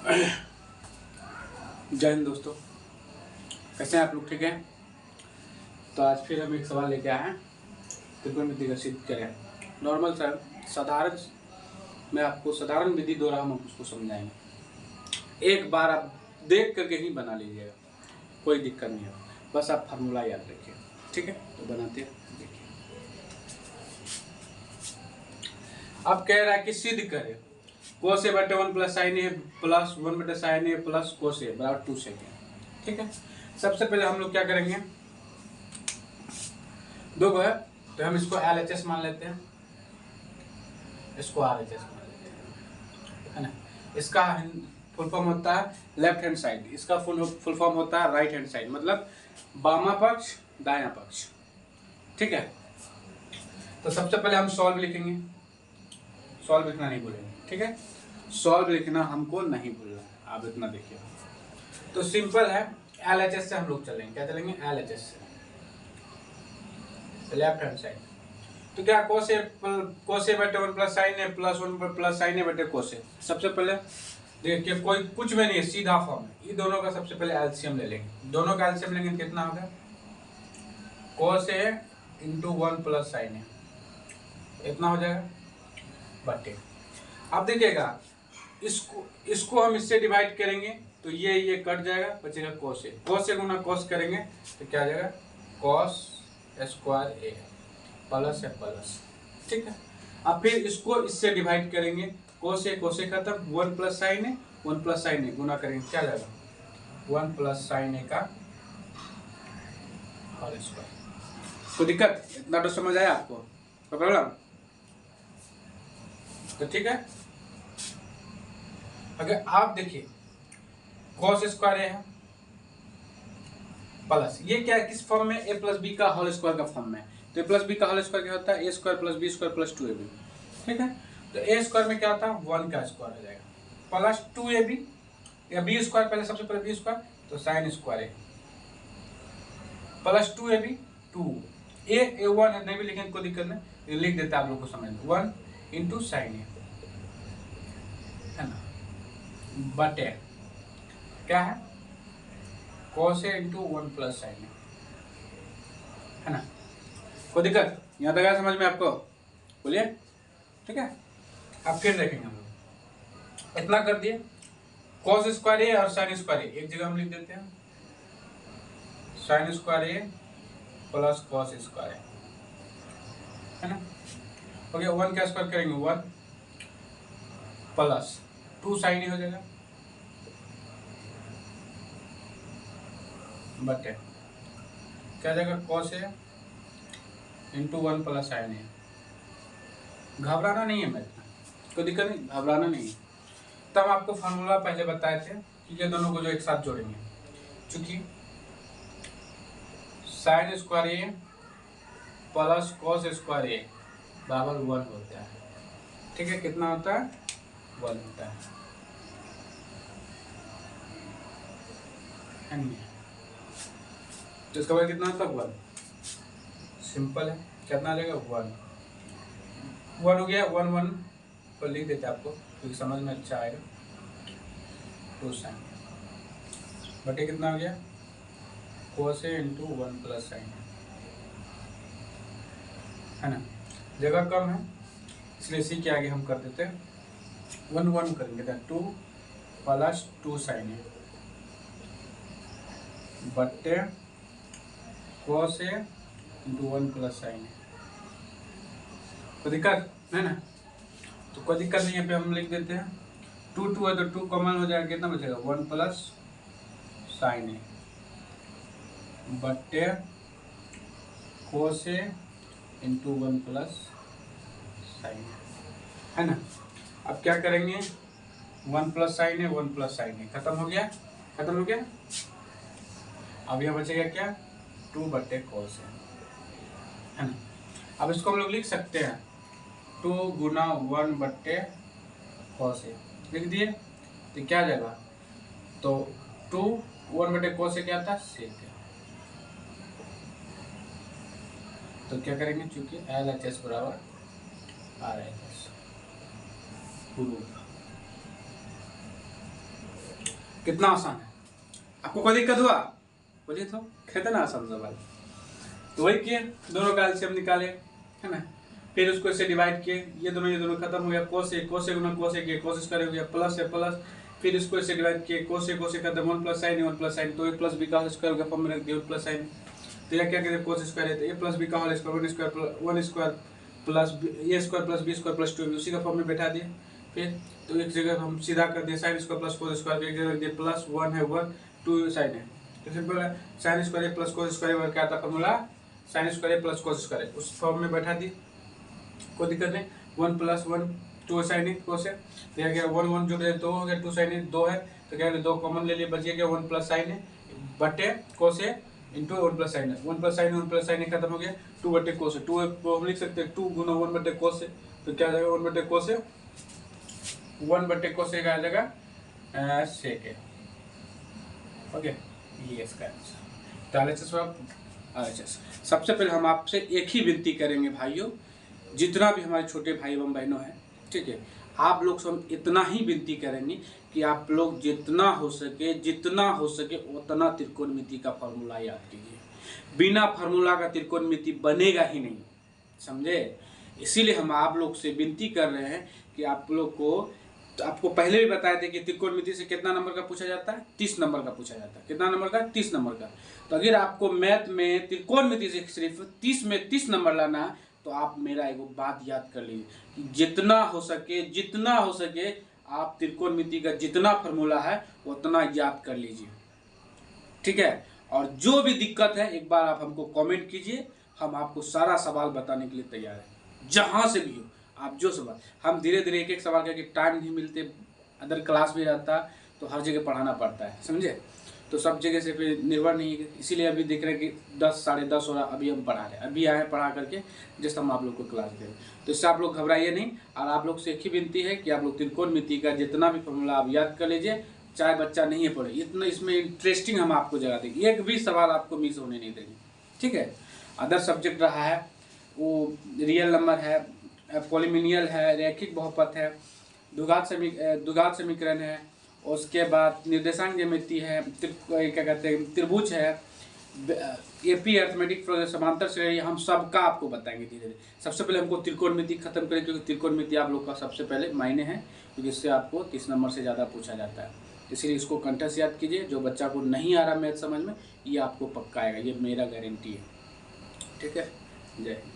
जय हिंद दोस्तों, कैसे हैं आप लोग? ठीक है। तो आज फिर हम एक सवाल लेके आए हैं, त्रिकोणमिति का सिद्ध करें। नॉर्मल सर साधारण, मैं आपको साधारण विधि द्वारा हम उसको समझाएंगे। एक बार आप देख करके ही बना लीजिएगा, कोई दिक्कत नहीं है। बस आप फार्मूला याद रखिए, ठीक है? तो बनाते हैं, देखिए। अब कह रहा है कि सिद्ध करें कोस ए बटे 1 प्लस साइन ए प्लस 1 बटे साइन ए प्लस कोस ए बराबर 2 सेकेंड। ठीक है। सबसे पहले हम लोग क्या करेंगे, दो है तो हम इसको LHS मान लेते हैं, इसको RHS मान लेते हैं, है ना। इसका फुल फॉर्म होता है लेफ्ट हैंड साइड, इसका फुल फॉर्म होता है राइट हैंड साइड, मतलब बामा पक्ष दायां पक्ष। ठीक है। तो सबसे पहले हम सॉल्व लिखेंगे, सॉल्व लिखना नहीं भूलेंगे, ठीक है? सॉल्व लिखना हमको नहीं भूलना है, आप इतना देखिए। तो सिंपल है, LHS से हम लोग चलेंगे। क्या चलेंगे? LHS से, लेफ्ट हैंड साइड। तो क्या कोस ए बटे 1 प्लस साइन ए प्लस 1 प्लस साइन ए बटे कोस ए। सबसे पहले देखिए, कोई कुछ भी नहीं है, सीधा फॉर्म है। ये दोनों का सबसे पहले एलसीएम ले लेंगे। दोनों का एलसीएम लेंगे कितना होगा? कोस ए इंटू 1 प्लस साइन ए, इतना हो जाएगा बटे। अब देखिएगा, इसको हम इससे डिवाइड करेंगे तो ये कट जाएगा, बचेगा कोस ए। कोस ए गुना कोस करेंगे तो क्या आ जाएगा? कोस स्क्वायर ए प्लस है प्लस। ठीक है। अब फिर इसको इससे डिवाइड करेंगे, कोस ए खत्म, 1 प्लस साइन ए 1 प्लस साइन ए गुना करेंगे, क्या जाएगा? 1 प्लस साइन ए का होल स्क्वायर। कोई दिक्कत? इतना तो समझ आया आपको? कोई प्रॉब्लम? तो ठीक है। अगर आप देखिए, कॉस स्क्वायर ए है प्लस ये क्या है, किस फॉर्म में? ए प्लस बी का होल स्क्वायर का फॉर्म में। तो ए प्लस बी का होल स्क्वायर क्या होता है? A square plus B square plus 2ab। ठीक है। तो ए स्क्वायर में क्या होता है? 1 का स्क्वायर हो जाएगा प्लस 2ab, या बी स्क्वायर, पहले सबसे पहले बी स्क्वायर, तो साइन स्क्वायर ए प्लस 2ab 2 ए 1 है, नहीं भी लिखेंगे कोई दिक्कत नहीं, लिख देता है आप लोग को समझ में। 1 इंटू साइन ए, है ना, बटे क्या है? cos ए इंटू 1 प्लस साइन ए, है ना। कोई दिक्कत? यहाँ तक आया समझ में आपको? बोलिए। ठीक है। अब फिर देखेंगे हम लोग, इतना कर दिए, cos स्क्वायर ए और साइन स्क्वायर ए एक जगह हम लिख देते हैं, साइन स्क्वायर ए प्लस cos स्क्वायर ए, है ना। ओके, 1 का स्क्वायर करेंगे 1 प्लस 2 साइन ए हो जाएगा बटे क्या जाएगा? cos ए इंटू 1 प्लस साइन ए। घबराना नहीं है, मैं कोई दिक्कत नहीं, घबराना नहीं है। तब आपको फार्मूला पहले बताए थे कि ये दोनों को जो एक साथ जोड़ेंगे, चूंकि साइन स्क्वायर ए प्लस cos स्क्वायर ए बराबर 1 होता है। ठीक है। कितना होता है? 1 होता है नहीं? तो इसका वैल्यू कितना होता है? 1। सिंपल है, कितना आ जाएगा? 1 हो गया। 1 1 पर लिख देते आपको क्योंकि समझ में अच्छा आएगा। 2 साइन बटे कितना हो गया? कोस ए इंटू 1 प्लस साइन, है ना। जगह कम है इसलिए इसी के आगे हम कर देते हैं 1 1 करेंगे, 2 प्लस 2 साइन ए बटे cos ए इंटू 1 प्लस साइन ए। कोई दिक्कत है ना? तो कोई दिक्कत नहीं है, पे हम लिख देते हैं 2 2 है तो 2 कॉमन हो जाएगा, कितना बचेगा? 1 प्लस साइन ए बटे cos ए इंटू 1 प्लस साइन ए, है ना। अब क्या करेंगे? 1 प्लस साइन ए 1 प्लस साइन ए खत्म हो गया, खत्म हो गया। अब यह बचेगा क्या? 2 बटे cos ए, है ना। अब इसको हम लोग लिख सकते हैं 2 गुना 1 बटे cos ए, लिख दिए तो क्या आ जाएगा? तो 2 1 बटे cos ए क्या आता है? sec ए। तो क्या करेंगे, चूंकि LHS बराबर RHS, कितना आसान है, आपको कोई दिक्कत हुआ बोलिए तो, कहते ना आसान सवाल। तो वही किए, दोनों का एलसीएम निकाले, है ना, फिर उसको इससे डिवाइड किए, ये दोनों खत्म हो गया, कोस ए गुना कोस ए कोस स्क्वायर हो गया, प्लस है प्लस, फिर इसको इससे डिवाइड किए, कोस ए खत्म, 1 प्लस साइन 1 प्लस साइन, तो ए प्लस बी का होल स्क्वायर का फॉर्म में रख दिया 1 प्लस साइन। तो यह क्या कहते हैं कोस स्क्वायर है, तो ए प्लस बी का whole square 1 square plus A square plus B square plus 2 उसी का फॉर्म में बैठा दिए। फिर तो एक जगह हम सीधा कर दिए sine square plus cos square, एक जगह रख दिए प्लस 1 है 1 2 साइन है, तो सिंपल है, sine square plus cos square क्या था formula, sine square plus cos square, उस फॉर्म में बैठा दी, कोई दिक्कत नहीं। 1 प्लस 1 2 साइन कोस है, तो यह गया 1 1 जो 2 हो गया, 2 साइन 2 है, तो क्या 2 कॉमन ले लिए, बच गया 1 प्लस साइन है बटे कोस है इंटू 1 प्लस साइन है, 1 प्लस साइन खत्म हो गया, 2 बटे कोस है, 2 को हम लिख सकते हैं 2 गुना 1 बटे कोस है, तो क्या आ जाएगा 1 बटे कोस है, 1 बटे कोस है आ जाएगा सेक है। ओके, ये इसका आंसर। तो RHS आप RHS सबसे पहले हम आपसे एक ही विनती करेंगे भाइयों, जितना भी हमारे छोटे भाई एवं बहनों हैं, ठीक है, आप लोग से हम इतना ही विनती करेंगे कि आप लोग जितना हो सके उतना त्रिकोणमिति का फॉर्मूला याद कीजिए। बिना फार्मूला का त्रिकोणमिति बनेगा ही नहीं, समझे। इसीलिए हम आप लोग से विनती कर रहे हैं कि आप लोग को, तो आपको पहले भी बताए थे कि त्रिकोणमिति से कितना नंबर का पूछा जाता है, 30 नंबर का पूछा जाता है। कितना नंबर का, 30 नंबर का। तो अगर आपको मैथ में त्रिकोणमिति से सिर्फ 30 में 30 नंबर लाना है, तो आप मेरा एक बात याद कर लीजिए, जितना हो सके आप त्रिकोणमिति का जितना फार्मूला है उतना याद कर लीजिए, ठीक है। और जो भी दिक्कत है एक बार आप हमको कमेंट कीजिए, हम आपको सारा सवाल बताने के लिए तैयार है, जहां से भी हो आप जो सवाल। हम धीरे धीरे एक एक सवाल करके, टाइम नहीं मिलते, अदर क्लास भी रहता तो हर जगह पढ़ाना पड़ता है, समझे। तो सब जगह से फिर निर्भर नहीं है, इसीलिए अभी देख रहे हैं कि 10 साढ़े 10 हो रहा, अभी हम पढ़ा रहे हैं, अभी आए पढ़ा करके जस्ट हम आप लोग को क्लास दे रहे हैं। तो इससे आप लोग घबराइए नहीं, और आप लोग से एक ही विनती है कि आप लोग त्रिकोणमिति का जितना भी फॉर्मूला आप याद कर लीजिए, चाहे बच्चा नहीं पढ़े, इतना इसमें इंटरेस्टिंग हम आपको जगा देंगे, एक भी सवाल आपको मिस होने नहीं देंगे, ठीक है। अदर सब्जेक्ट रहा है वो रियल नंबर है, पॉलिनोमियल है, रैखिक बहुपद है, द्विघात समीकरण है, उसके बाद निर्देशांक ज्यामिति है, क्या कहते हैं त्रिभुज है, एपी अर्थमेटिक समांतर श्रेणी, हम सबका आपको बताएंगे धीरे धीरे। सबसे पहले हमको त्रिकोणमिति खत्म करें, क्योंकि त्रिकोणमिति आप लोग का सबसे पहले मायने है, क्योंकि इससे आपको 30 नंबर से ज़्यादा पूछा जाता है। इसीलिए इसको कंठस्थ याद कीजिए। जो बच्चा को नहीं आ रहा मैथ समझ में, ये आपको पक्का आएगा, ये मेरा गारंटी है, ठीक है। जय हिंद।